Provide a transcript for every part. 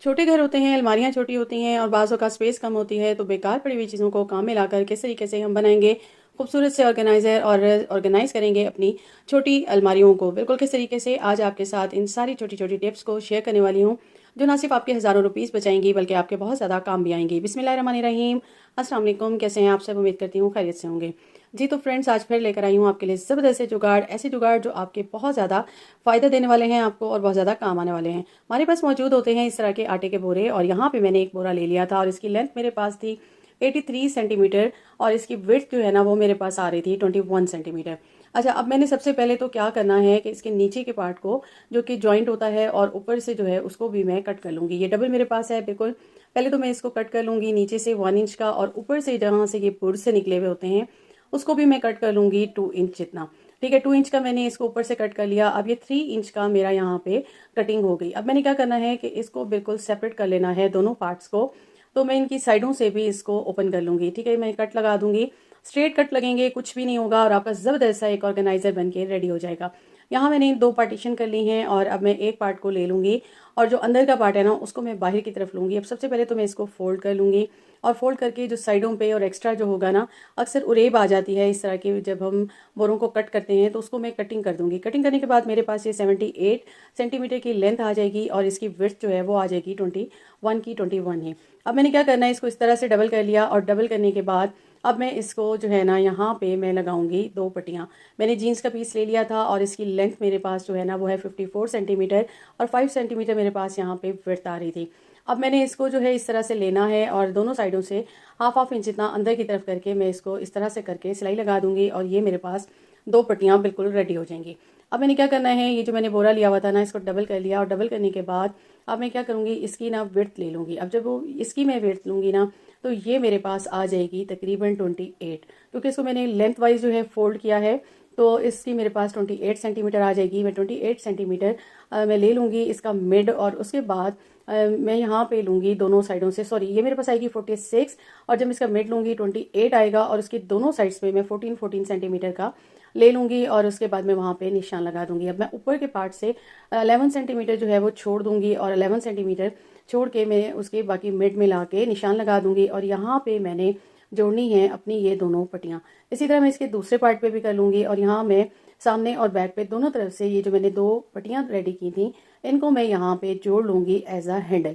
छोटे घर होते हैं, अलमारियाँ छोटी होती हैं और बाज़ों का स्पेस कम होती है, तो बेकार पड़ी हुई चीज़ों को काम में लाकर किस तरीके से हम बनाएंगे खूबसूरत से ऑर्गेनाइज़र और ऑर्गेनाइज़ करेंगे अपनी छोटी अलमारियों को। बिल्कुल किस तरीके से आज आपके साथ इन सारी छोटी-छोटी टिप्स को शेयर करने वाली हूँ, जो ना सिर्फ़ आपके हज़ारों रुपीस बचाएँगी बल्कि आपके बहुत ज़्यादा काम भी आएँगी। बिस्मिल्लाहिर्रहमानिर्रहीम। अस्सलाम वालेकुम, कैसे हैं आप सब? उम्मीद करती हूँ खैरियत से होंगे। जी, तो फ्रेंड्स आज फिर लेकर आई हूँ आपके लिए ज़बरदस्त से जुगाड़, ऐसे जुगाड़ जो आपके बहुत ज़्यादा फ़ायदा देने वाले हैं आपको और बहुत ज़्यादा काम आने वाले हैं। हमारे पास मौजूद होते हैं इस तरह के आटे के बोरे और यहाँ पे मैंने एक बोरा ले लिया था और इसकी लेंथ मेरे पास थी 83 सेंटीमीटर और इसकी विड्थ जो है ना वो मेरे पास आ रही थी 21 सेंटीमीटर। अच्छा, अब मैंने सबसे पहले तो क्या करना है कि इसके नीचे के पार्ट को जो कि जॉइंट होता है और ऊपर से जो है उसको भी मैं कट कर लूँगी। ये डबल मेरे पास है बिल्कुल। पहले तो मैं इसको कट कर लूँगी नीचे से 1 इंच का और ऊपर से जहाँ से ये पुर से निकले हुए होते हैं उसको भी मैं कट कर लूँगी 2 इंच जितना। ठीक है, 2 इंच का मैंने इसको ऊपर से कट कर लिया। अब ये 3 इंच का मेरा यहाँ पे कटिंग हो गई। अब मैंने क्या करना है कि इसको बिल्कुल सेपरेट कर लेना है दोनों पार्ट्स को। तो मैं इनकी साइडों से भी इसको ओपन कर लूँगी। ठीक है, मैं कट लगा दूँगी। स्ट्रेट कट लगेंगे, कुछ भी नहीं होगा और आपका ज़बरदस्त सा एक ऑर्गेनाइज़र बन के रेडी हो जाएगा। यहाँ मैंने 2 पार्टीशन कर ली हैं और अब मैं एक पार्ट को ले लूँगी और जो अंदर का पार्ट है ना उसको मैं बाहर की तरफ लूँगी। अब सबसे पहले तो मैं इसको फ़ोल्ड कर लूँगी और फ़ोल्ड करके जो साइडों पे और एक्स्ट्रा जो होगा ना, अक्सर उरेब आ जाती है इस तरह की जब हम बोरों को कट करते हैं तो उसको मैं कटिंग कर दूँगी। कटिंग करने के बाद मेरे पास ये 78 सेंटीमीटर की लेंथ आ जाएगी और इसकी विड्थ जो है वो आ जाएगी 21 की 21 ही। अब मैंने क्या करना है, इसको इस तरह से डबल कर लिया और डबल करने के बाद अब मैं इसको जो है ना यहाँ पे मैं लगाऊंगी 2 पट्टियाँ। मैंने जीन्स का पीस ले लिया था और इसकी लेंथ मेरे पास जो है ना वो है 54 सेंटीमीटर और 5 सेंटीमीटर मेरे पास यहाँ पे विड्थ आ रही थी। अब मैंने इसको जो है इस तरह से लेना है और दोनों साइडों से हाफ इंच इतना अंदर की तरफ करके मैं इसको इस तरह से करके सिलाई लगा दूंगी और ये मेरे पास 2 पट्टियाँ बिल्कुल रेडी हो जाएंगी। अब मैंने क्या करना है, ये जो मैंने बोरा लिया हुआ था ना इसको डबल कर लिया और डबल करने के बाद अब मैं क्या करूँगी, इसकी ना विड्थ ले लूँगी। अब जब वो इसकी मैं विड्थ लूँगी ना तो ये मेरे पास आ जाएगी तकरीबन 28, क्योंकि इसको मैंने लेंथ वाइज जो है फोल्ड किया है तो इसकी मेरे पास 28 सेंटीमीटर आ जाएगी। मैं 28 सेंटीमीटर मैं ले लूँगी इसका मिड और उसके बाद मैं यहाँ पे लूँगी दोनों साइडों से, सॉरी ये मेरे पास आएगी 46 और जब इसका मिड लूँगी 28 आएगा और उसकी दोनों साइड्स पे मैं 14 सेंटीमीटर का ले लूँगी और उसके बाद मैं वहाँ पे निशान लगा दूँगी। अब मैं ऊपर के पार्ट से 11 सेंटीमीटर जो है वो छोड़ दूँगी और 11 सेंटीमीटर छोड़ के मैं उसके बाकी मिड में ला के निशान लगा दूँगी और यहाँ पे मैंने जोड़नी है अपनी ये दोनों पट्टियाँ। इसी तरह मैं इसके दूसरे पार्ट पे भी कर लूँगी और यहाँ मैं सामने और बैक पे दोनों तरफ से ये जो मैंने 2 पट्टियाँ रेडी की थी इनको मैं यहाँ पे जोड़ लूँगी एज अ हैंडल।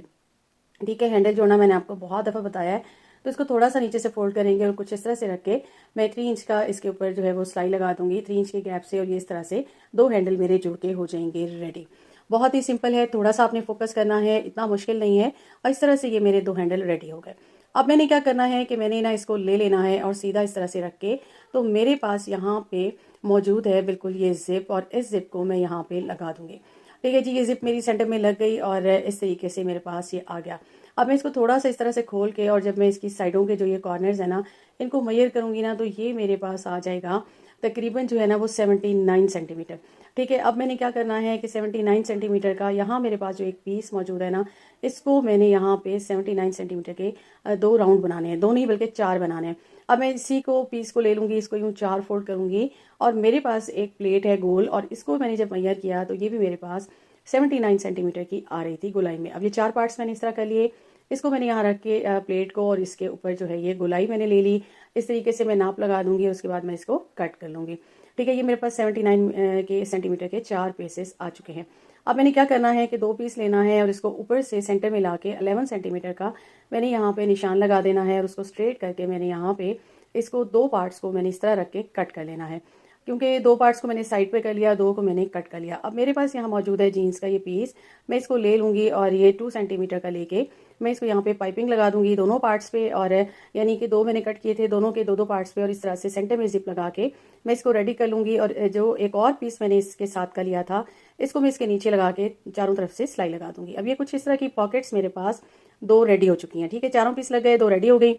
ठीक है, हैंडल जोड़ना मैंने आपको बहुत दफ़ा बताया है। तो इसको थोड़ा सा नीचे से फोल्ड करेंगे और कुछ इस तरह से रख के मैं 3 इंच का इसके ऊपर जो है वो सिलाई लगा दूंगी 3 इंच के गैप से और ये इस तरह से 2 हैंडल मेरे जुड़ के हो जाएंगे रेडी। बहुत ही सिंपल है, थोड़ा सा आपने फोकस करना है, इतना मुश्किल नहीं है और इस तरह से ये मेरे 2 हैंडल रेडी हो गए। अब मैंने क्या करना है कि मैंने ना इसको ले लेना है और सीधा इस तरह से रख के तो मेरे पास यहाँ पे मौजूद है बिल्कुल ये जिप और इस जिप को मैं यहाँ पे लगा दूंगी। ठीक है जी, ये जिप मेरी सेंटर में लग गई और इस तरीके से मेरे पास ये आ गया। अब मैं इसको थोड़ा सा इस तरह से खोल के और जब मैं इसकी साइडों के जो ये कॉर्नर्स है ना इनको मेजर करूंगी ना तो ये मेरे पास आ जाएगा तकरीबन जो है ना वो 79 सेंटीमीटर। ठीक है, अब मैंने क्या करना है कि 79 सेंटीमीटर का यहाँ मेरे पास जो एक पीस मौजूद है ना इसको मैंने यहाँ पे 79 सेंटीमीटर के 2 राउंड बनाने हैं, 2 नहीं बल्कि 4 बनाने हैं। अब मैं इसी को पीस को ले लूँगी, इसको यूँ 4 फोल्ड करूँगी और मेरे पास एक प्लेट है गोल और इसको मैंने जब मेजर किया तो ये भी मेरे पास 79 सेंटीमीटर की आ रही थी गोलाई में। अब ये 4 पार्ट्स मैंने इस तरह कर लिए, इसको मैंने यहाँ रख के प्लेट को और इसके ऊपर जो है ये गोलाई मैंने ले ली। इस तरीके से मैं नाप लगा दूंगी, उसके बाद मैं इसको कट कर लूँगी। ठीक है, ये मेरे पास 79 के सेंटीमीटर के 4 पीसेस आ चुके हैं। अब मैंने क्या करना है कि 2 पीस लेना है और इसको ऊपर से सेंटर में ला के 11 सेंटीमीटर का मैंने यहाँ पे निशान लगा देना है और उसको स्ट्रेट करके मैंने यहाँ पे इसको 2 पार्ट्स को मैंने इस तरह रख के कट कर लेना है। क्योंकि 2 पार्ट्स को मैंने साइड पे कर लिया, 2 को मैंने कट कर लिया। अब मेरे पास यहाँ मौजूद है जीन्स का ये पीस, मैं इसको ले लूँगी और ये 2 सेंटीमीटर का लेके मैं इसको यहाँ पे पाइपिंग लगा दूंगी दोनों पार्ट्स पे और यानी कि 2 मैंने कट किए थे, दोनों के 2-2 पार्ट्स पे और इस तरह से सेंटर में जिप लगा के मैं इसको रेडी कर लूँगी। और जो एक और पीस मैंने इसके साथ का लिया था इसको मैं इसके नीचे लगा के चारों तरफ से सिलाई लगा दूंगी। अब ये कुछ इस तरह की पॉकेट्स मेरे पास 2 रेडी हो चुकी हैं। ठीक है, चारों पीस लग गए, 2 रेडी हो गई,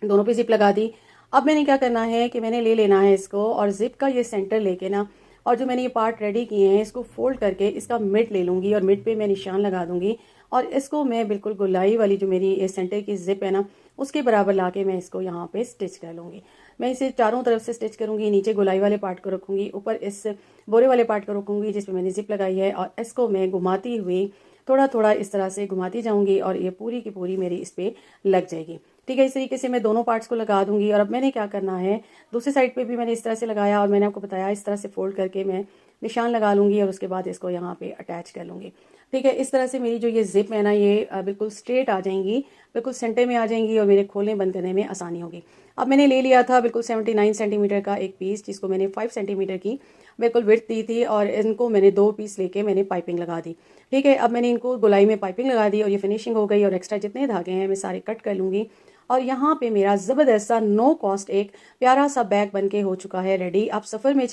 दोनों पे जिप लगा दी। अब मैंने क्या करना है कि मैंने ले लेना है इसको और जिप का ये सेंटर लेके ना और जो मैंने ये पार्ट रेडी किए हैं इसको फोल्ड करके इसका मिड ले लूँगी और मिड पे मैं निशान लगा दूंगी और इसको मैं बिल्कुल गोलाई वाली जो मेरी ये सेंटर की जिप है ना उसके बराबर ला के मैं इसको यहाँ पे स्टिच कर लूँगी। मैं इसे चारों तरफ से स्टिच करूँगी, नीचे गोलाई वाले पार्ट को रखूँगी, ऊपर इस बोरे वाले पार्ट को रखूँगी जिसमें मैंने जिप लगाई है और इसको मैं घुमाती हुई थोड़ा थोड़ा इस तरह से घुमाती जाऊंगी और ये पूरी की पूरी मेरी इस पर लग जाएगी। ठीक है, इस तरीके से मैं दोनों पार्ट्स को लगा दूंगी। और अब मैंने क्या करना है, दूसरी साइड पे भी मैंने इस तरह से लगाया और मैंने आपको बताया इस तरह से फोल्ड करके मैं निशान लगा लूंगी और उसके बाद इसको यहाँ पे अटैच कर लूंगी। ठीक है, इस तरह से मेरी जो ये जिप है ना, ये बिल्कुल स्ट्रेट आ जाएंगी, बिल्कुल सेंटर में आ जाएंगी और मेरे खोलने बंद करने में आसानी होगी। अब मैंने ले लिया था बिल्कुल 79 सेंटीमीटर का एक पीस, जिसको मैंने 5 सेंटीमीटर की बिल्कुल विड्थ दी थी और इनको मैंने 2 पीस लेके मैंने पाइपिंग लगा दी। ठीक है, अब मैंने इनको गोलाई में पाइपिंग लगा दी और ये फिनिशिंग हो गई। और एक्स्ट्रा जितने धागे हैं मैं सारे कट कर लूँगी। और यहाँ पे मेरा ज़बरदस्त सा नो कॉस्ट एक प्यारा सा बैग बन के हो चुका है रेडी। आप सफ़र में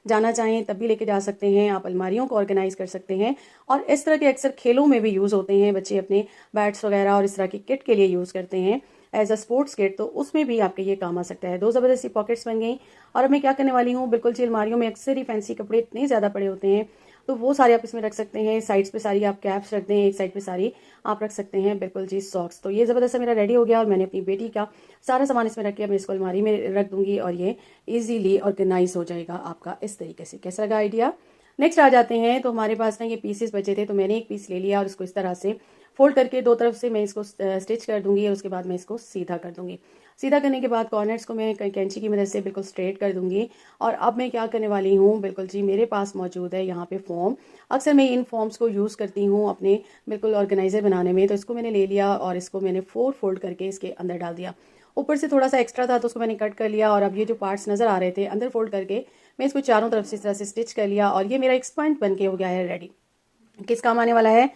जाना चाहें तब भी लेके जा सकते हैं, आप अलमारियों को ऑर्गेनाइज कर सकते हैं। और इस तरह के अक्सर खेलों में भी यूज़ होते हैं, बच्चे अपने बैट्स वगैरह और इस तरह की किट के लिए यूज़ करते हैं एज अ स्पोर्ट्स किट, तो उसमें भी आपके ये काम आ सकता है। 2 ज़बरदस्ती पॉकेट्स बन गई। और अब मैं क्या करने वाली हूँ, बिल्कुल जी अलमारियों में अक्सर ही फैंसी कपड़े इतने ज़्यादा पड़े होते हैं, तो वो सारे आप इसमें रख सकते हैं। साइड्स पे सारी आप कैप्स रख दें, एक साइड पे सारी आप रख सकते हैं बिल्कुल जी सॉक्स। तो ये ज़बरदस्त मेरा रेडी हो गया और मैंने अपनी बेटी का सारा सामान इसमें रख के मैं इसको अलमारी में रख दूंगी और ये ईजीली ऑर्गेनाइज हो जाएगा आपका इस तरीके से। कैसा लगा आइडिया? नेक्स्ट आ जाते हैं, तो हमारे पास ना ये पीसेस बचे थे, तो मैंने एक पीस ले लिया और इसको इस तरह से फोल्ड करके दो तरफ से मैं इसको स्टिच कर दूंगी और उसके बाद मैं इसको सीधा कर दूंगी। सीधा करने के बाद कॉर्नर्स को मैं कैंची की मदद से बिल्कुल स्ट्रेट कर दूंगी। और अब मैं क्या करने वाली हूँ, बिल्कुल जी मेरे पास मौजूद है यहाँ पे फॉर्म। अक्सर मैं इन फॉर्म्स को यूज़ करती हूँ अपने बिल्कुल ऑर्गेनाइजर बनाने में। तो इसको मैंने ले लिया और इसको मैंने 4 फोल्ड करके इसके अंदर डाल दिया। ऊपर से थोड़ा सा एक्स्ट्रा था तो उसको मैंने कट कर लिया। और अब ये जो पार्ट्स नज़र आ रहे थे अंदर फोल्ड करके मैं इसको चारों तरफ से इस तरह से स्टिच कर लिया और ये मेरा एक स्पंज बन के हो गया है रेडी। किस काम आने वाला है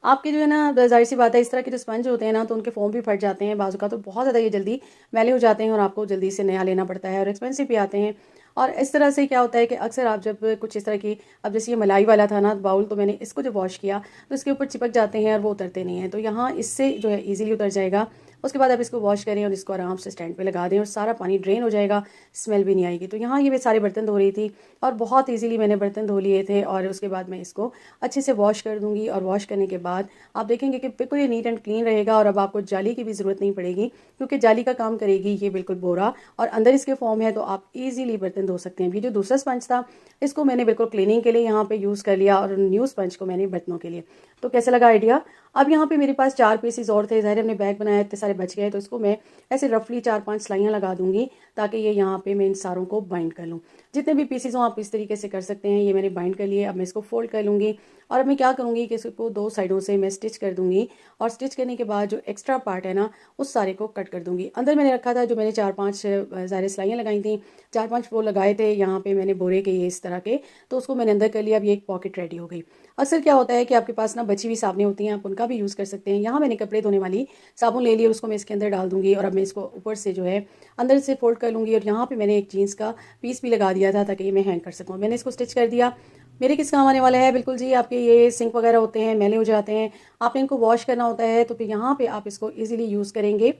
आपके, जो है ना, जाहिर सी बात है इस तरह के जो स्पंज होते हैं ना, तो उनके फोम भी फट जाते हैं बाजू का, तो बहुत ज़्यादा ये जल्दी मैले हो जाते हैं और आपको जल्दी से नया लेना पड़ता है और एक्सपेंसिव भी आते हैं। और इस तरह से क्या होता है कि अक्सर आप जब कुछ इस तरह की, अब जैसे ये मलाई वाला था ना बाउल, तो मैंने इसको जब वॉश किया तो इसके ऊपर चिपक जाते हैं और वो उतरते नहीं हैं। तो यहाँ इससे जो है ईजिली उतर जाएगा। उसके बाद आप इसको वॉश करें और इसको आराम से स्टैंड पे लगा दें और सारा पानी ड्रेन हो जाएगा, स्मेल भी नहीं आएगी। तो यहाँ ये मैं सारे बर्तन धो रही थी और बहुत ईजिली मैंने बर्तन धो लिए थे और उसके बाद मैं इसको अच्छे से वॉश कर दूँगी। और वॉश करने के बाद आप देखेंगे कि बिल्कुल ये नीट एंड क्लीन रहेगा और अब आपको जाली की भी ज़रूरत नहीं पड़ेगी, क्योंकि जाली का काम करेगी ये बिल्कुल बोरा और अंदर इसके फॉर्म है, तो आप ईजिली बर्तन धो सकते हैं। ये जो दूसरा स्पंज था इसको मैंने बिल्कुल क्लीनिंग के लिए यहाँ पे यूज़ कर लिया और न्यू स्पंज को मैंने बर्तनों के लिए। तो कैसा लगा आइडिया? अब यहाँ पे मेरे पास 4 पीसेस और थे, ज़ाहिर हमने बैग बनाया, इतने सारे बच गए, तो इसको मैं ऐसे रफली 4-5 सिलाइयाँ लगा दूंगी ताकि ये यहाँ पे मैं इन सारों को बाइंड कर लूँ। जितने भी पीसेस हों आप इस तरीके से कर सकते हैं। ये मैंने बाइंड कर लिए। अब मैं इसको फोल्ड कर लूँगी और अब मैं क्या करूँगी कि इसको 2 साइडों से मैं स्टिच कर दूँगी और स्टिच करने के बाद जो एक्स्ट्रा पार्ट है ना उस सारे को कट कर दूँगी। अंदर मैंने रखा था, जो मैंने 4-5 ज़ाहिर सिलाइयाँ लगाई थी, 4-5 वो लगाए थे यहाँ पे मैंने बोरे के ये इस तरह के, तो उसको मैंने अंदर कर लिया। अब ये एक पॉकेट रेडी हो गई। अक्सर क्या होता है कि आपके पास ना बची हुई साबुनें होती हैं, आप उनका भी यूज़ कर सकते हैं। यहाँ मैंने कपड़े धोने वाली साबुन ले ली और उसको मैं इसके अंदर डाल दूँगी और अब मैं इसको ऊपर से जो है अंदर से फोल्ड कर लूँगी। और यहाँ पे मैंने एक जीन्स का पीस भी लगा दिया था ताकि ये मैं हैंग कर सकूँ। मैंने इसको स्टिच कर दिया। मेरे किस काम आने वाला है, बिल्कुल जी आपके ये सिंक वगैरह होते हैं, मैले हो जाते हैं, आपने इनको वॉश करना होता है, तो फिर यहाँ पे आप इसको ईजिली यूज़ करेंगे।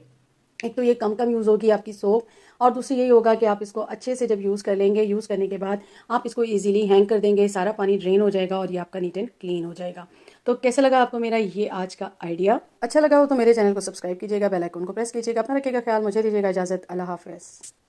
एक तो ये कम यूज़ होगी आपकी सोप और दूसरी यही होगा कि आप इसको अच्छे से जब यूज़ कर लेंगे, यूज़ करने के बाद आप इसको इजीली हैंग कर देंगे, सारा पानी ड्रेन हो जाएगा और ये आपका नीट एंड क्लीन हो जाएगा। तो कैसा लगा आपको मेरा ये आज का आइडिया? अच्छा लगा हो तो मेरे चैनल को सब्सक्राइब कीजिएगा, बेल आइकन को प्रेस कीजिएगा। अपना रखिएगा ख्याल, मुझे दीजिएगा इजाज़त। अल्लाह हाफ़िज़।